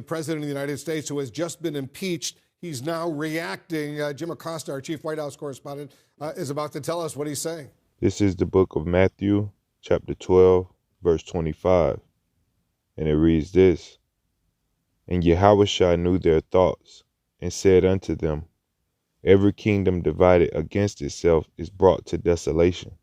president of the United States who has just been impeached. He's now reacting. Jim Acosta, our chief White House correspondent, is about to tell us what he's saying. This is the book of Matthew, chapter 12, verse 25. And it reads this: And Yahushua knew their thoughts, and said unto them, Every kingdom divided against itself is brought to desolation,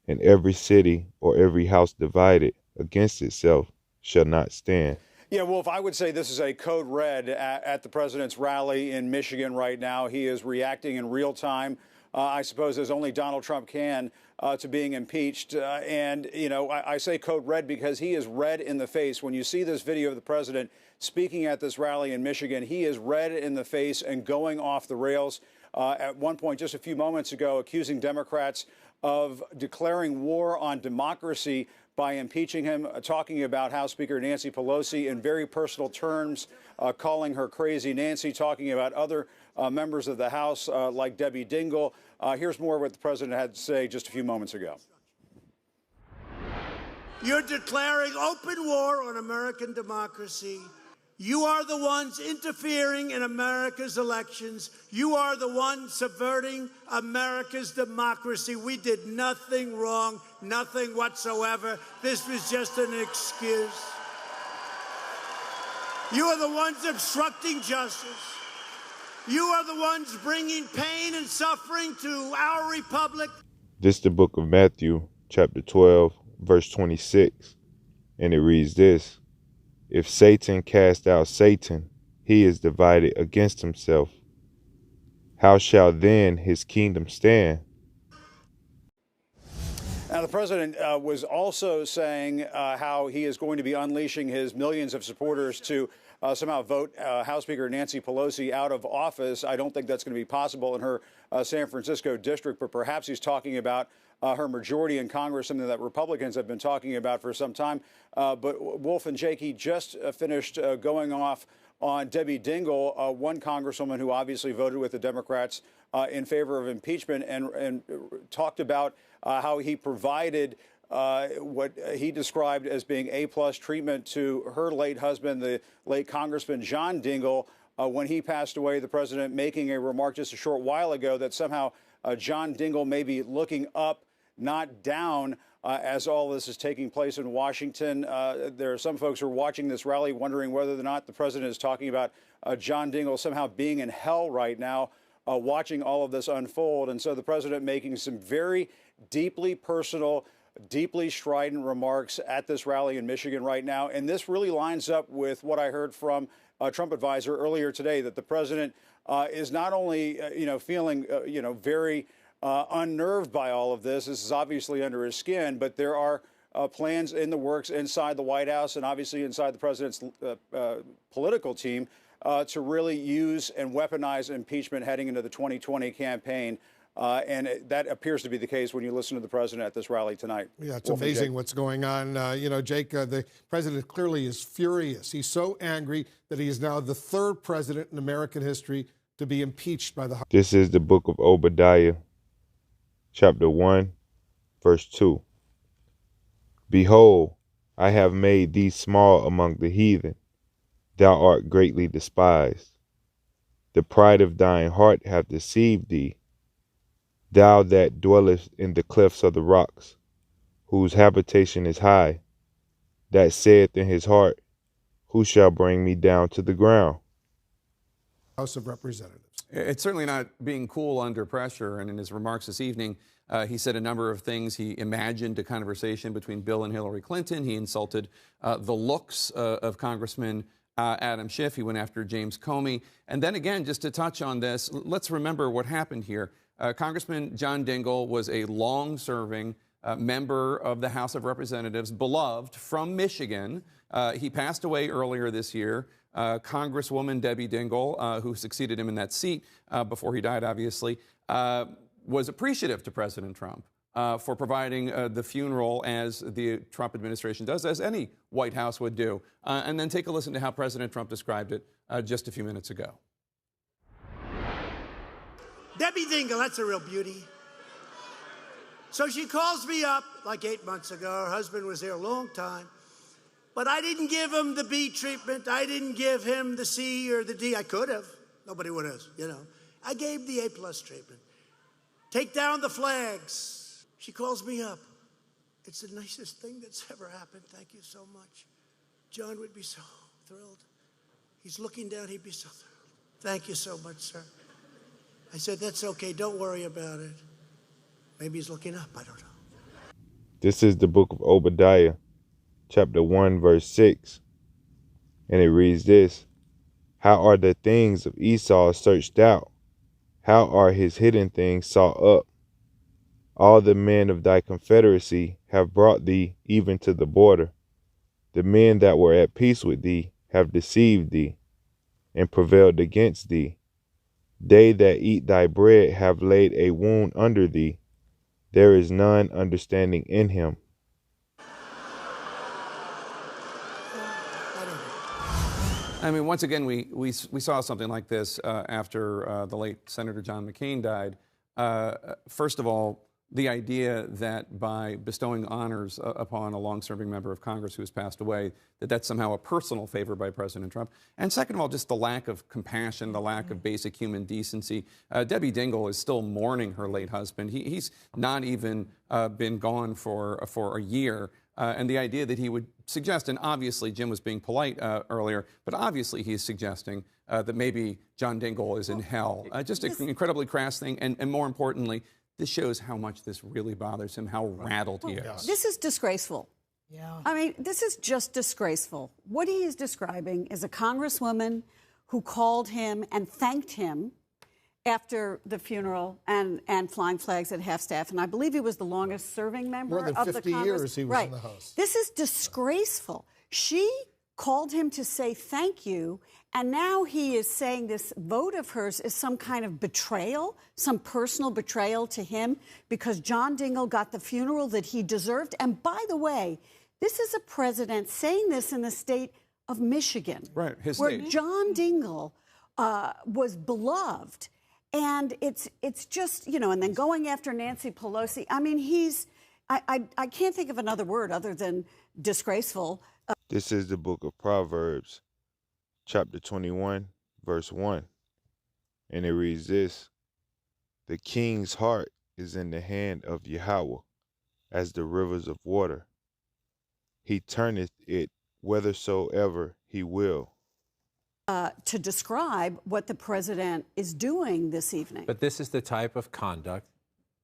and every city or every house divided against itself shall not stand. Yeah, Wolf, I would say this is a code red at the president's rally in Michigan right now. He is reacting in real time, I suppose, as only Donald Trump can, to being impeached. And, you know, I say code red because he is red in the face. When you see this video of the president speaking at this rally in Michigan, he is red in the face and going off the rails. At one point, just a few moments ago, accusing Democrats of declaring war on democracy by impeaching him, talking about House Speaker Nancy Pelosi in very personal terms, calling her crazy Nancy, talking about other members of the House like Debbie Dingell. Here's more of what the president had to say just a few moments ago. You're declaring open war on American democracy. You are the ones interfering in America's elections. You are the ones subverting America's democracy. We did nothing wrong, nothing whatsoever. This was just an excuse. You are the ones obstructing justice. You are the ones bringing pain and suffering to our republic. This is the book of Matthew, chapter 12, verse 26. And it reads this: If Satan cast out Satan, he is divided against himself. How shall then his kingdom stand? Now, the president was also saying how he is going to be unleashing his millions of supporters to somehow vote House Speaker Nancy Pelosi out of office. I don't think that's going to be possible in her San Francisco district, but perhaps he's talking about her majority in Congress, something that Republicans have been talking about for some time. But Wolf and Jake, he just finished going off on Debbie Dingell, one congresswoman who obviously voted with the Democrats in favor of impeachment, and talked about how he provided what he described as being A-plus treatment to her late husband, the late Congressman John Dingell, when he passed away. The president making a remark just a short while ago that somehow John Dingell may be looking up, not down, as all this is taking place in Washington. There are some folks who are watching this rally wondering whether or not the president is talking about John Dingell somehow being in hell right now, watching all of this unfold. And so the president making some very deeply personal, deeply strident remarks at this rally in Michigan right now. And this really lines up with what I heard from a Trump advisor earlier today, that the president is not only, feeling, very unnerved by all of this. This is obviously under his skin, but there are plans in the works inside the White House and obviously inside the president's political team to really use and weaponize impeachment heading into the 2020 campaign. And that appears to be the case when you listen to the president at this rally tonight. Yeah, it's amazing what's going on. Jake, the president clearly is furious. He's so angry that he is now the third president in American history to be impeached by the House. This is the book of Obadiah, chapter 1, verse 2. Behold, I have made thee small among the heathen. Thou art greatly despised. The pride of thine heart hath deceived thee. Thou that dwellest in the clefts of the rocks, whose habitation is high, that saith in his heart, Who shall bring me down to the ground? House of Representatives. It's certainly not being cool under pressure. And in his remarks this evening, he said a number of things. He imagined a conversation between Bill and Hillary Clinton. He insulted the looks of Congressman Adam Schiff. He went after James Comey. And then again, just to touch on this, let's remember what happened here. Congressman John Dingell was a long-serving member of the House of Representatives, beloved, from Michigan. He passed away earlier this year. Congresswoman Debbie Dingell, who succeeded him in that seat before he died, obviously, was appreciative to President Trump for providing the funeral as the Trump administration does, as any White House would do. And then take a listen to how President Trump described it just a few minutes ago. Debbie Dingell, that's a real beauty. So she calls me up like 8 months ago. Her husband was there a long time. But I didn't give him the B treatment. I didn't give him the C or the D. I could have. Nobody would have, you know. I gave the A+ treatment. Take down the flags. She calls me up. It's the nicest thing that's ever happened. Thank you so much. John would be so thrilled. He's looking down. He'd be so thrilled. Thank you so much, sir. I said, that's okay. Don't worry about it. Maybe he's looking up. I don't know. This is the book of Obadiah, chapter 1, verse 6. And it reads this: How are the things of Esau searched out? How are his hidden things sought up? All the men of thy confederacy have brought thee even to the border. The men that were at peace with thee have deceived thee, and prevailed against thee. They that eat thy bread have laid a wound under thee. There is none understanding in him. I mean, once again, we saw something like this after the late Senator John McCain died. First of all, the idea that by bestowing honors upon a long-serving member of Congress who has passed away, that's somehow a personal favor by President Trump. And second of all, just the lack of compassion, the lack of basic human decency. Debbie Dingell is still mourning her late husband. He's not even been gone for a year. And the idea that he would suggest, and obviously Jim was being polite earlier, but obviously he's suggesting that maybe John Dingell is in hell. Just an incredibly crass thing, and more importantly, this shows how much this really bothers him, how rattled he is. This is disgraceful. Yeah. I mean, this is just disgraceful. What he is describing is a congresswoman who called him and thanked him after the funeral and flying flags at half-staff. And I believe he was the longest-serving member of the Congress. More than 50 years he was in the House. This is disgraceful. She called him to say thank you, and now he is saying this vote of hers is some kind of betrayal, some personal betrayal to him because John Dingell got the funeral that he deserved. And by the way, this is a president saying this in the state of Michigan, right, his where state. John Dingell was beloved. And it's just, you know, and then going after Nancy Pelosi. I mean, I can't think of another word other than disgraceful. This is the book of Proverbs, chapter 21, verse 1. And it reads this: The king's heart is in the hand of Yahweh, as the rivers of water. He turneth it whithersoever he will. To describe what the president is doing this evening. But this is the type of conduct.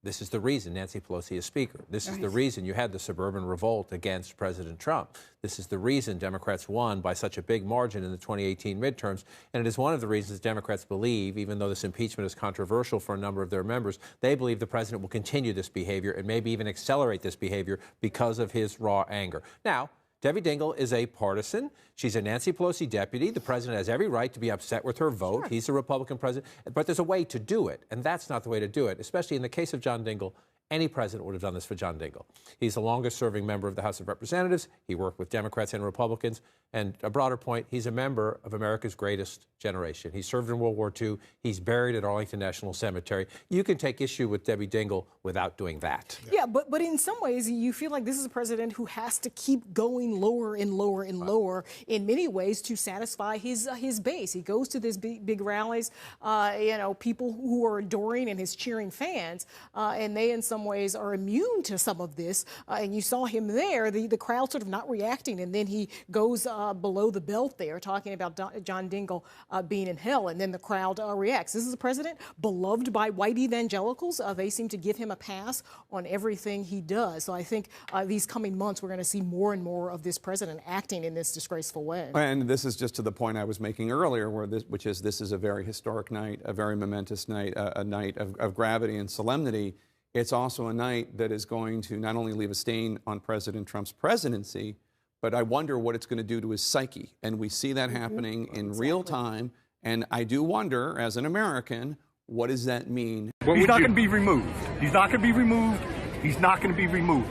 This is the reason Nancy Pelosi is Speaker. This is the reason you had the suburban revolt against President Trump. This is the reason Democrats won by such a big margin in the 2018 midterms. And it is one of the reasons Democrats believe, even though this impeachment is controversial for a number of their members, they believe the president will continue this behavior and maybe even accelerate this behavior because of his raw anger. Now, Debbie Dingell is a partisan. She's a Nancy Pelosi deputy. The president has every right to be upset with her vote. Sure. He's a Republican president. But there's a way to do it, and that's not the way to do it, especially in the case of John Dingell. Any president would have done this for John Dingell. He's the longest-serving member of the House of Representatives. He worked with Democrats and Republicans. And a broader point, he's a member of America's greatest generation. He served in World War II. He's buried at Arlington National Cemetery. You can take issue with Debbie Dingell without doing that. Yeah, but in some ways, you feel like this is a president who has to keep going lower and lower and lower in many ways to satisfy his base. He goes to these big rallies, you know, people who are adoring and his cheering fans, and they in some ways are immune to some of this. And you saw him there, the crowd sort of not reacting, and then he goes below the belt there, talking about John Dingell being in hell, and then the crowd reacts. This is a president beloved by white evangelicals. They seem to give him a pass on everything he does. So I think these coming months, we're going to see more and more of this president acting in this disgraceful way. And this is just to the point I was making earlier, which is this is a very historic night, a very momentous night, a night of gravity and solemnity. It's also a night that is going to not only leave a stain on President Trump's presidency, but I wonder what it's going to do to his psyche. And we see that happening in real time. And I do wonder, as an American, what does that mean? He's not going to be removed. He's not going to be removed. He's not going to be removed.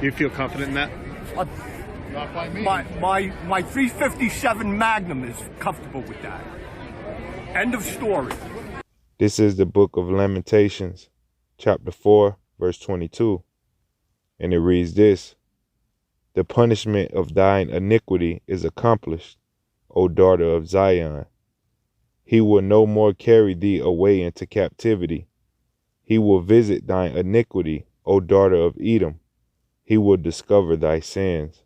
You feel confident in that? Not by me. My 357 Magnum is comfortable with that. End of story. This is the book of Lamentations, chapter 4, verse 22. And it reads this: The punishment of thine iniquity is accomplished, O daughter of Zion. He will no more carry thee away into captivity. He will visit thine iniquity, O daughter of Edom. He will discover thy sins.